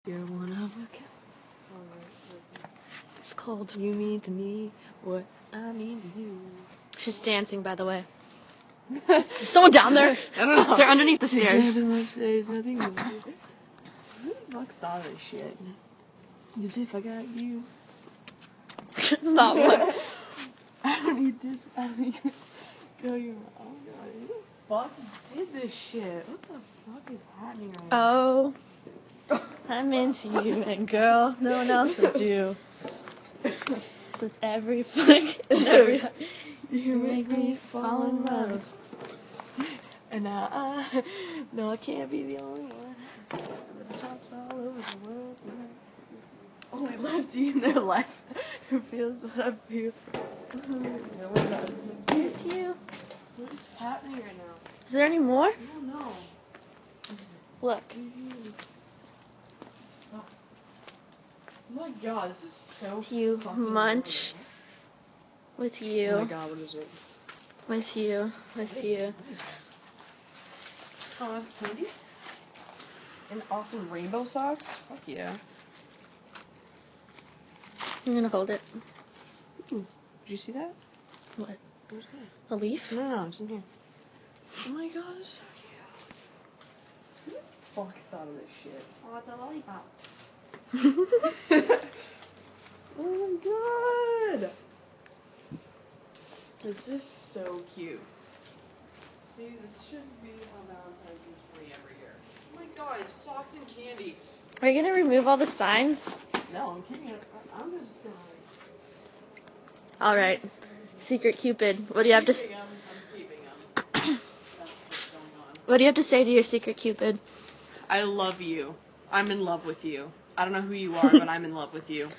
You're one of a kind. It's called You Mean to Me What I Mean to You. She's dancing, by the way. Is someone down there? I don't know. They're underneath the stairs. Who the fuck thought of this shit? As if I got you. Stop. What? I don't need this. I don't need this. Girl, you're. Oh god. Who the fuck did this shit? What the fuck is happening right now? Oh, I'm into you, and girl, no one else will do. With every flick and every You make me fall in love. And now I know I can't be the only one. The shots all over the world tonight. Only left you in their life who feels what I feel. It's you. What is happening right now? Is there any more? I don't know. Look. Oh my god, this is so You fucking munch. With you. Oh my god, what is it? With you. With you. Oh, that's candy? And awesome rainbow socks? Fuck yeah. I'm gonna hold it. Ooh, did you see that? What? Where's that? A leaf? No, it's in here. Oh my god, it's so cute. Who the fuck thought of this shit? Oh, it's a lollipop. Oh my god! This is so cute. See, this should be how Valentine's is free every year. Oh my god, it's socks and candy. Are you gonna remove all the signs? No, I'm keeping it. I'm just gonna. Alright. Secret Cupid. What do you have to I'm keeping them. That's what's going on. What do you have to say to your secret Cupid? I love you. I'm in love with you. I don't know who you are, but I'm in love with you.